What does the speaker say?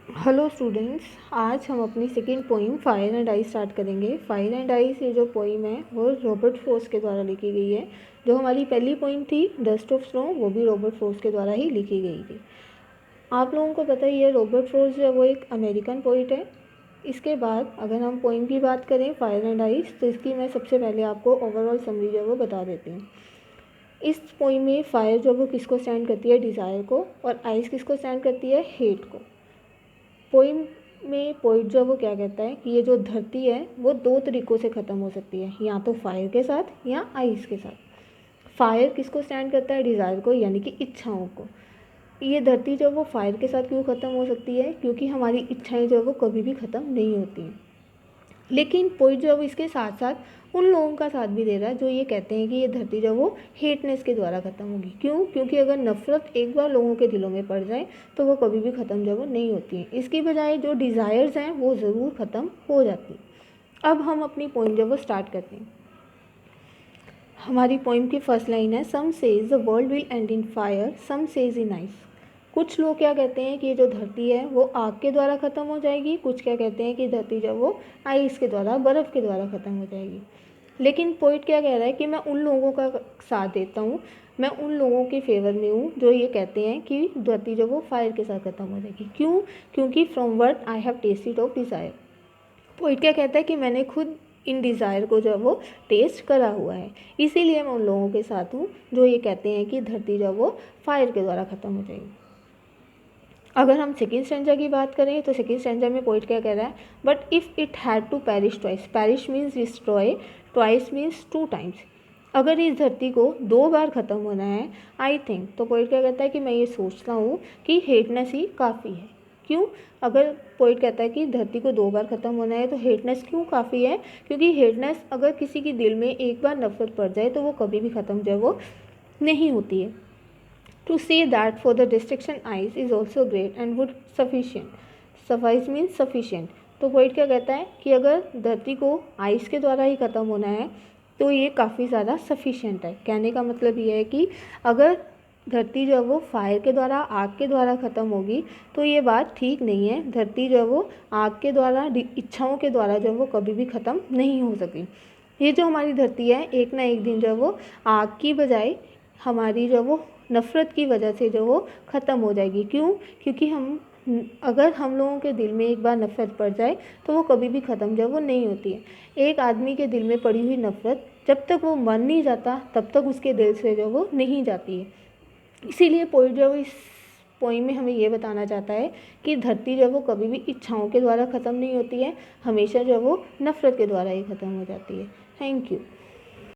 Hello students, आज हम अपनी second poem fire and ice start करेंगे। फायर एंड आइस ये जो पोइम है वो रॉबर्ट फ्रॉस्ट के द्वारा लिखी गई है। जो हमारी पहली पोइम थी डस्ट ऑफ स्नो, वो भी रॉबर्ट फ्रॉस्ट के द्वारा ही लिखी गई थी। आप लोगों को पता ही है रॉबर्ट फ्रॉस्ट जो है वो एक अमेरिकन पोइट है। इसके बाद अगर हम पोइम की बात करें फायर एंड आइस, तो इसकी मैं सबसे पहले आपको ओवरऑल समरी जो है वो बता देती हूँ। इस पोइम में फायर जो वो किसको स्टैंड करती है, डिज़ायर को, और आइस किसको स्टैंड करती है, हेट को। पोइम में पोइट जो वो क्या कहता है कि ये जो धरती है वो दो तरीक़ों से ख़त्म हो सकती है, या तो फायर के साथ या आइस के साथ। फायर किसको स्टैंड करता है, डिज़ायर को, यानी कि इच्छाओं को। ये धरती जो वो फायर के साथ क्यों ख़त्म हो सकती है, क्योंकि हमारी इच्छाएं जो वो कभी भी ख़त्म नहीं होती हैं। लेकिन पोइट जो है वो इसके साथ साथ उन लोगों का साथ भी दे रहा है जो ये कहते हैं कि ये धरती जो वो हेटनेस के द्वारा ख़त्म होगी। क्यों? क्योंकि अगर नफ़रत एक बार लोगों के दिलों में पड़ जाए तो वो कभी भी ख़त्म जो वो नहीं होती है। इसकी बजाय जो डिज़ायर्स हैं वो ज़रूर ख़त्म हो जाती हैं। अब हम अपनी पोइम जो वो स्टार्ट करते हैं। हमारी पोइम की फर्स्ट लाइन है, some says the world will end in fire, some says in ice. कुछ लोग क्या कहते हैं कि ये जो धरती है वो आग के द्वारा ख़त्म हो जाएगी, कुछ क्या कहते हैं कि धरती जो वो आइस के द्वारा, बर्फ़ के द्वारा ख़त्म हो जाएगी। लेकिन पोइट क्या कह रहा है कि मैं उन लोगों का साथ देता हूँ, मैं उन लोगों के फेवर में हूँ जो ये कहते हैं कि धरती जो वो फायर के साथ ख़त्म हो जाएगी। क्यों? क्योंकि from what I have tested of desire. Poet क्या कहता है कि मैंने खुद इन डिज़ायर को जो है वो टेस्ट करा हुआ है, इसीलिए मैं उन लोगों के साथ हूँ जो ये कहते हैं कि धरती जो वो फायर के द्वारा ख़त्म हो जाएगी। अगर हम सेकेंड स्टैंजा की बात करें तो सेकेंड स्टैंजा में पोइट क्या कह रहा है, but if it had to perish twice, perish means destroy, twice means two times. अगर इस धरती को दो बार ख़त्म होना है, आई थिंक, तो पोइट क्या कहता है कि मैं ये सोचता हूँ कि हेटनेस ही काफ़ी है। क्यों? अगर पोइट कहता है कि धरती को दो बार ख़त्म होना है तो हेटनेस क्यों काफ़ी है, क्योंकि हेटनेस अगर किसी के दिल में एक बार नफरत पड़ जाए तो वो कभी भी ख़त्म जो है वो नहीं होती है। To say that for the destruction ice is also great and would sufficient. Suffice means sufficient. तो पोइट क्या कहता है कि अगर धरती को आइस के द्वारा ही ख़त्म होना है तो ये काफ़ी ज़्यादा सफिशिएंट है। कहने का मतलब ये है कि अगर धरती जो है वो फायर के द्वारा, आग के द्वारा ख़त्म होगी तो ये बात ठीक नहीं है। धरती जो है वो आग के द्वारा, इच्छाओं के द्वारा जो है वो कभी भी ख़त्म नहीं हो सकी। ये जो हमारी धरती है एक ना एक दिन जो है वो आग की बजाय हमारी जो वो नफ़रत की वजह से जो वो ख़त्म हो जाएगी। क्यों? क्योंकि अगर हम लोगों के दिल में एक बार नफ़रत पड़ जाए तो वो कभी भी ख़त्म जो वो नहीं होती है। एक आदमी के दिल में पड़ी हुई नफ़रत जब तक वो मर नहीं जाता तब तक उसके दिल से जो वो नहीं जाती है। इसीलिए पोइट जो इस पोइम में हमें ये बताना चाहता है कि धरती जो वो कभी भी इच्छाओं के द्वारा ख़त्म नहीं होती है, हमेशा जो वो नफ़रत के द्वारा ही ख़त्म हो जाती है। Thank you.